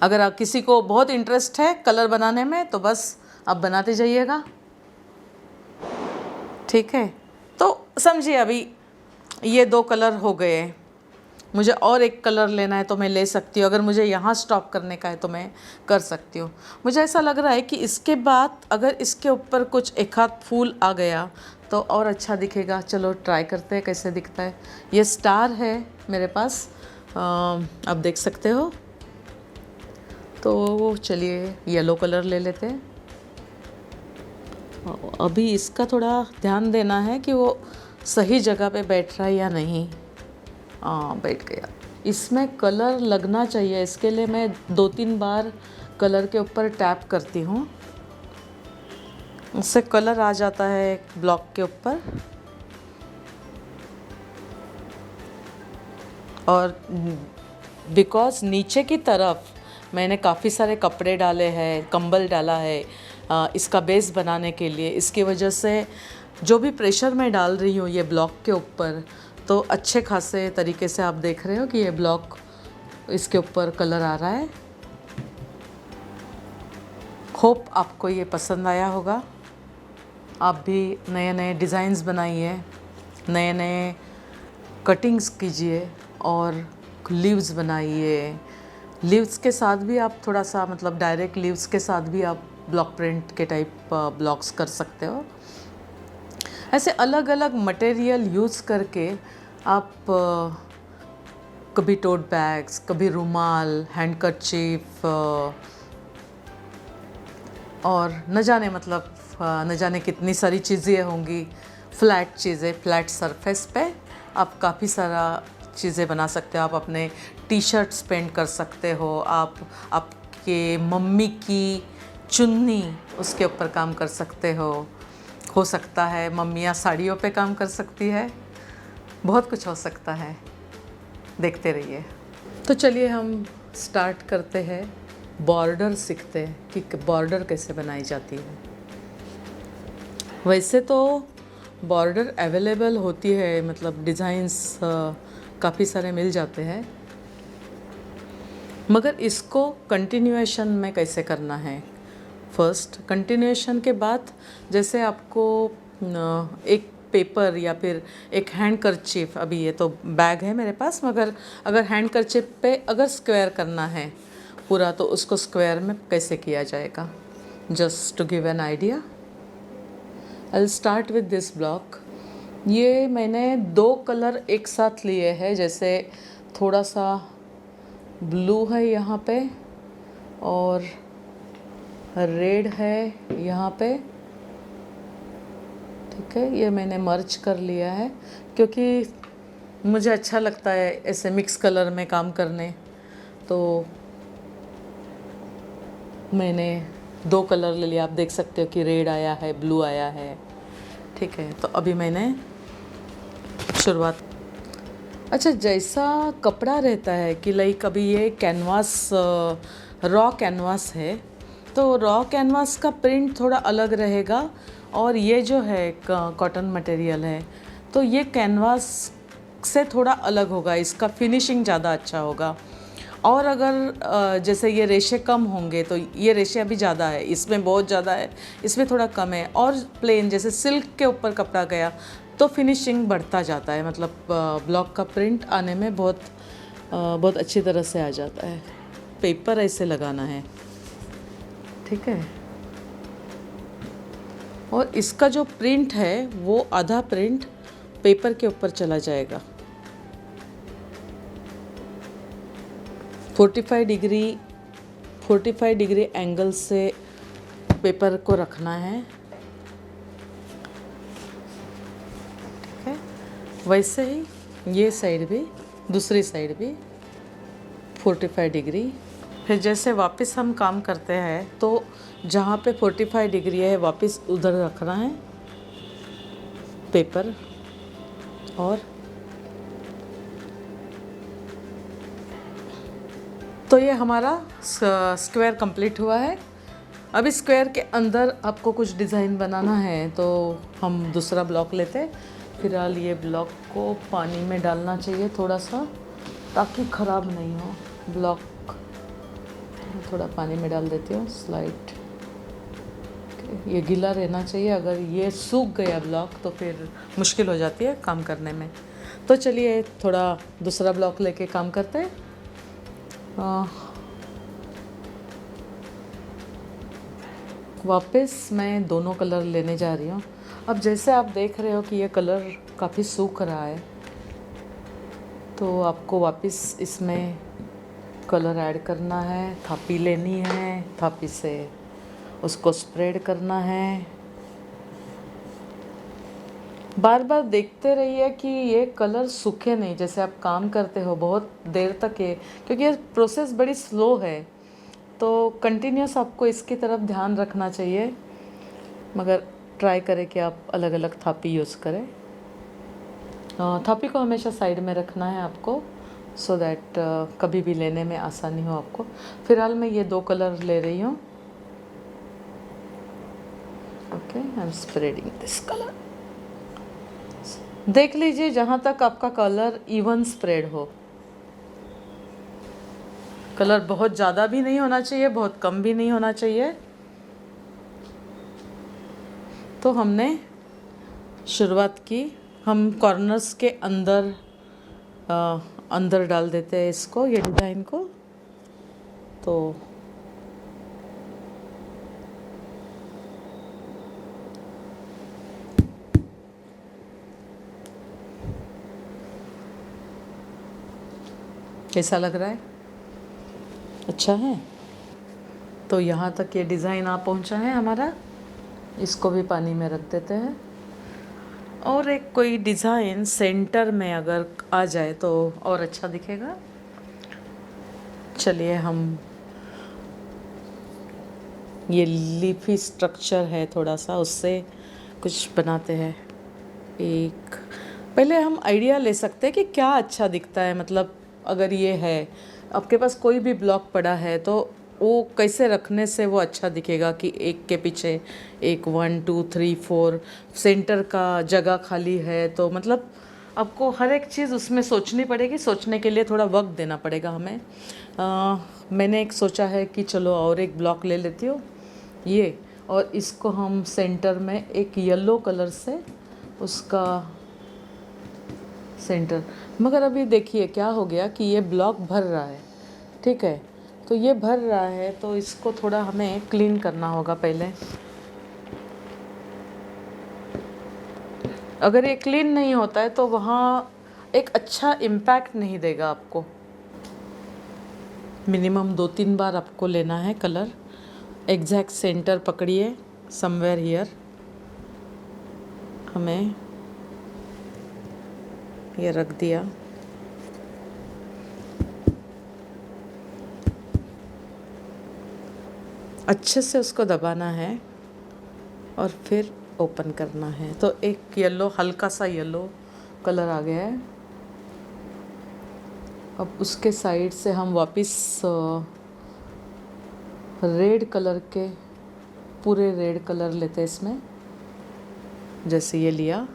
अगर आप किसी को बहुत इंटरेस्ट है कलर बनाने में तो बस आप बनाते जाइएगा, ठीक है। तो समझिए अभी ये 2 कलर हो गए, मुझे और एक कलर लेना है तो मैं ले सकती हूँ। अगर मुझे यहाँ स्टॉप करने का है तो मैं कर सकती हूँ। मुझे ऐसा लग रहा है कि इसके बाद अगर इसके ऊपर कुछ एक आध फूल आ गया तो और अच्छा दिखेगा। चलो ट्राई करते हैं कैसे दिखता है। ये स्टार है मेरे पास, आप देख सकते हो। तो चलिए येलो कलर ले लेते हैं। अभी इसका थोड़ा ध्यान देना है कि वो सही जगह पे बैठ रहा है या नहीं। बैठ गया। इसमें कलर लगना चाहिए, इसके लिए मैं 2-3 बार कलर के ऊपर टैप करती हूँ, उससे कलर आ जाता है ब्लॉक के ऊपर। और बिकॉज़ नीचे की तरफ मैंने काफ़ी सारे कपड़े डाले हैं, कंबल डाला है इसका बेस बनाने के लिए, इसकी वजह से जो भी प्रेशर मैं डाल रही हूँ ये ब्लॉक के ऊपर, तो अच्छे खासे तरीके से आप देख रहे हो कि ये ब्लॉक इसके ऊपर कलर आ रहा है। होप आपको ये पसंद आया होगा। आप भी नए नए डिज़ाइंस बनाइए, नए नए कटिंग्स कीजिए और लीव्स बनाइए। लीव्स के साथ भी आप थोड़ा सा, मतलब डायरेक्ट लीव्स के साथ भी आप ब्लॉक प्रिंट के टाइप ब्लॉक्स कर सकते हो। ऐसे अलग अलग मटेरियल यूज़ करके आप कभी टोट बैग्स, कभी रुमाल, हैंडकरचीफ, और न जाने कितनी सारी चीज़ें होंगी। फ्लैट चीज़ें, फ्लैट सरफेस पे आप काफ़ी सारा चीज़ें बना सकते हो। आप अपने टी शर्ट्स पेंट कर सकते हो, आप आपके मम्मी की चुन्नी उसके ऊपर काम कर सकते हो सकता है मम्मियाँ साड़ियों पे काम कर सकती है, बहुत कुछ हो सकता है। देखते रहिए। तो चलिए हम स्टार्ट करते हैं, बॉर्डर सीखते हैं कि बॉर्डर कैसे बनाई जाती है। वैसे तो बॉर्डर अवेलेबल होती है, मतलब डिज़ाइंस काफ़ी सारे मिल जाते हैं, मगर इसको कंटिन्यूएशन में कैसे करना है। फर्स्ट कंटिन्यूएशन के बाद जैसे आपको एक पेपर या फिर एक हैंड करचीफ, अभी ये तो बैग है मेरे पास, मगर अगर हैंड करचीफ पे अगर स्क्वायर करना है पूरा तो उसको स्क्वायर में कैसे किया जाएगा, just to give an idea. I will start with this block. ये मैंने 2 कलर एक साथ लिए हैं, जैसे थोड़ा सा ब्लू है यहाँ पे और रेड है यहाँ पे, ठीक है। ये मैंने मर्ज कर लिया है क्योंकि मुझे अच्छा लगता है ऐसे मिक्स कलर में काम करने, तो मैंने 2 कलर ले लिया। आप देख सकते हो कि रेड आया है, ब्लू आया है, ठीक है। तो अभी मैंने शुरुआत, अच्छा जैसा कपड़ा रहता है कि लाइक अभी ये कैनवास रॉ कैनवास है, तो रॉ कैनवास का प्रिंट थोड़ा अलग रहेगा और ये जो है कॉटन मटेरियल है तो ये कैनवास से थोड़ा अलग होगा, इसका फिनिशिंग ज़्यादा अच्छा होगा। और अगर जैसे ये रेशे कम होंगे तो ये रेशे अभी ज़्यादा है, इसमें बहुत ज़्यादा है, इसमें थोड़ा कम है। और प्लेन जैसे सिल्क के ऊपर कपड़ा गया तो फिनिशिंग बढ़ता जाता है, मतलब ब्लॉक का प्रिंट आने में बहुत अच्छी तरह से आ जाता है। पेपर ऐसे लगाना है, ठीक है। और इसका जो प्रिंट है वो आधा प्रिंट पेपर के ऊपर चला जाएगा। 45 डिग्री एंगल से पेपर को रखना है, ठीक है। वैसे ही ये साइड भी, दूसरी साइड भी 45 डिग्री। फिर जैसे वापस हम काम करते हैं तो जहाँ पे 45 डिग्री है वापस उधर रखना है पेपर। और तो ये हमारा स्क्वायर कंप्लीट हुआ है। अब इस स्क्वायर के अंदर आपको कुछ डिज़ाइन बनाना है तो हम दूसरा ब्लॉक लेते हैं। फिलहाल ये ब्लॉक को पानी में डालना चाहिए थोड़ा सा, ताकि ख़राब नहीं हो ब्लॉक। थोड़ा पानी में डाल देती हूँ स्लाइड, ये गीला रहना चाहिए। अगर ये सूख गया ब्लॉक तो फिर मुश्किल हो जाती है काम करने में। तो चलिए थोड़ा दूसरा ब्लॉक लेके काम करते हैं। वापस मैं दोनों कलर लेने जा रही हूँ। अब जैसे आप देख रहे हो कि ये कलर काफ़ी सूख रहा है, तो आपको वापस इसमें कलर ऐड करना है। थापी लेनी है, थापी से उसको स्प्रेड करना है। बार बार देखते रहिए कि ये कलर सूखे नहीं, जैसे आप काम करते हो बहुत देर तक है, क्योंकि ये प्रोसेस बड़ी स्लो है तो कंटिन्यूस आपको इसकी तरफ ध्यान रखना चाहिए। मगर ट्राई करें कि आप अलग अलग थापी यूज़ करें। थापी को हमेशा साइड में रखना है आपको, सो दैट कभी भी लेने में आसानी हो आपको। फिलहाल मैं ये 2 कलर ले रही हूँ। Okay, I am spreading this colour. देख लीजिए जहाँ तक आपका कलर इवन स्प्रेड हो। कलर बहुत ज़्यादा भी नहीं होना चाहिए, बहुत कम भी नहीं होना चाहिए। तो हमने शुरुआत की, हम कॉर्नर्स के अंदर डाल देते हैं इसको, ये डिज़ाइन को। तो कैसा लग रहा है? अच्छा है। तो यहाँ तक ये डिज़ाइन आ पहुँचा है हमारा। इसको भी पानी में रख देते हैं। और एक कोई डिज़ाइन सेंटर में अगर आ जाए तो और अच्छा दिखेगा। चलिए हम ये लीफी स्ट्रक्चर है थोड़ा सा, उससे कुछ बनाते हैं। एक पहले हम आइडिया ले सकते हैं कि क्या अच्छा दिखता है। मतलब अगर ये है आपके पास कोई भी ब्लॉक पड़ा है तो वो कैसे रखने से वो अच्छा दिखेगा कि एक के पीछे एक 1 2 3 4 सेंटर का जगह खाली है। तो मतलब आपको हर एक चीज़ उसमें सोचनी पड़ेगी। सोचने के लिए थोड़ा वक्त देना पड़ेगा हमें। मैंने एक सोचा है कि चलो और एक ब्लॉक ले लेती हूँ ये, और इसको हम सेंटर में एक येलो कलर से उसका सेंटर। मगर अभी देखिए क्या हो गया कि ये ब्लॉक भर रहा है, ठीक है। तो ये भर रहा है तो इसको थोड़ा हमें क्लीन करना होगा पहले। अगर ये क्लीन नहीं होता है तो वहाँ एक अच्छा इम्पैक्ट नहीं देगा आपको। मिनिमम 2-3 बार आपको लेना है कलर। एग्जैक्ट सेंटर पकड़िए, समवेयर हियर। हमें ये रख दिया। अच्छे से उसको दबाना है और फिर ओपन करना है। तो एक येलो, हल्का सा येलो कलर आ गया है। अब उसके साइड से हम वापस रेड कलर के, पूरे रेड कलर लेते हैं इसमें, जैसे ये लिया।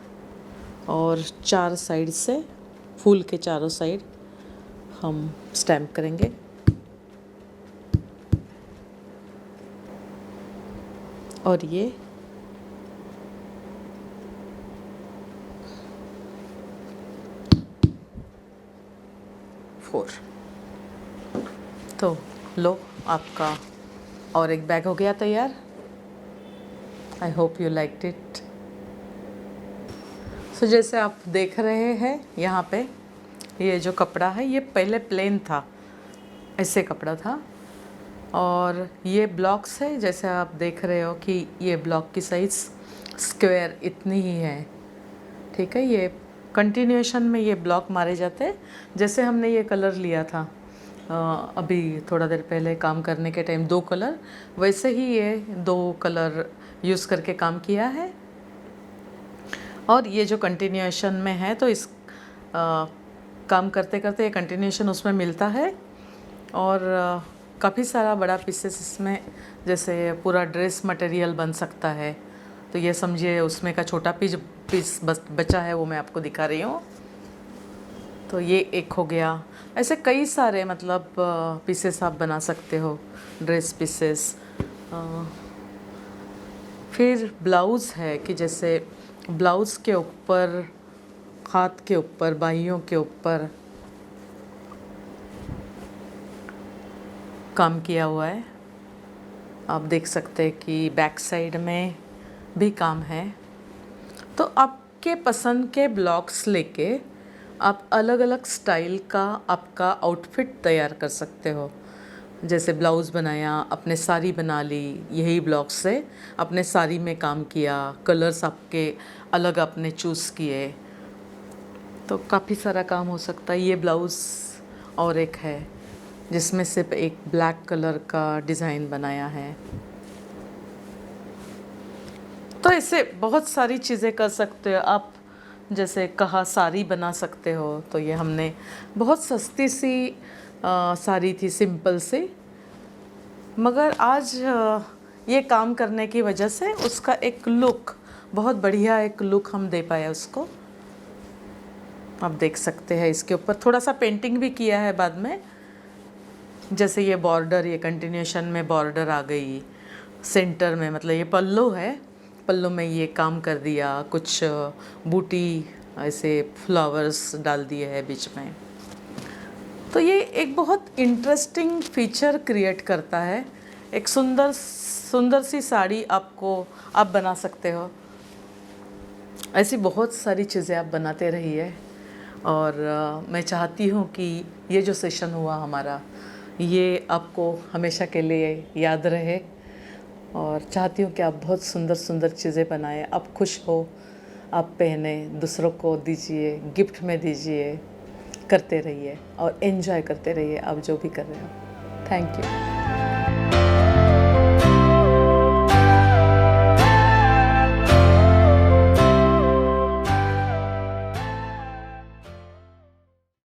और 4 साइड से, फूल के चारों साइड हम स्टैम्प करेंगे। और ये फोर। तो लो, आपका और एक बैग हो गया तैयार। I hope you liked it. So जैसे आप देख रहे हैं यहाँ पे, ये जो कपड़ा है ये पहले प्लेन था, ऐसे कपड़ा था। और ये ब्लॉक्स है, जैसे आप देख रहे हो कि ये ब्लॉक की साइज़ स्क्वायर इतनी ही है, ठीक है। ये कंटिन्यूएशन में ये ब्लॉक मारे जाते हैं। जैसे हमने ये कलर लिया था अभी थोड़ा देर पहले काम करने के टाइम, 2 कलर, वैसे ही ये 2 कलर यूज़ करके काम किया है। और ये जो कंटिन्यूएशन में है तो इस काम करते करते ये कंटिन्यूएशन उसमें मिलता है। और काफ़ी सारा बड़ा पीसेस इसमें, जैसे पूरा ड्रेस मटेरियल बन सकता है। तो ये समझिए उसमें का छोटा पीस बस बचा है, वो मैं आपको दिखा रही हूँ। तो ये एक हो गया। ऐसे कई सारे मतलब पीसेस आप बना सकते हो, ड्रेस पीसेस। फिर ब्लाउज़ है कि जैसे ब्लाउज़ के ऊपर, हाथ के ऊपर, बाहियों के ऊपर काम किया हुआ है। आप देख सकते हैं कि बैक साइड में भी काम है। तो आपके पसंद के ब्लॉक्स लेके आप अलग अलग स्टाइल का आपका आउटफिट तैयार कर सकते हो। जैसे ब्लाउज़ बनाया, अपने साड़ी बना ली, यही ब्लॉक से अपने साड़ी में काम किया, कलर्स आपके अलग आपने चूज़ किए, तो काफ़ी सारा काम हो सकता है। ये ब्लाउज़ और एक है जिसमें सिर्फ एक ब्लैक कलर का डिज़ाइन बनाया है। तो ऐसे बहुत सारी चीज़ें कर सकते हो आप। जैसे कहा साड़ी बना सकते हो, तो ये हमने बहुत सस्ती सी साड़ी थी, सिंपल सी, मगर आज ये काम करने की वजह से उसका एक लुक, बहुत बढ़िया एक लुक हम दे पाए उसको। आप देख सकते हैं इसके ऊपर थोड़ा सा पेंटिंग भी किया है बाद में। जैसे ये बॉर्डर, ये कंटिन्यूएशन में बॉर्डर आ गई सेंटर में, मतलब ये पल्लू है, पल्लू में ये काम कर दिया, कुछ बूटी ऐसे फ्लावर्स डाल दिए हैं बीच में। तो ये एक बहुत इंटरेस्टिंग फीचर क्रिएट करता है। एक सुंदर सुंदर सी साड़ी आपको आप बना सकते हो। ऐसी बहुत सारी चीज़ें आप बनाते रहिए। और मैं चाहती हूँ कि ये जो सेशन हुआ हमारा, ये आपको हमेशा के लिए याद रहे। और चाहती हूँ कि आप बहुत सुंदर सुंदर चीज़ें बनाएं, आप खुश हो, आप पहने, दूसरों को दीजिए, गिफ्ट में दीजिए, करते रहिए और एंजॉय करते रहिए आप जो भी कर रहे हो। Thank you.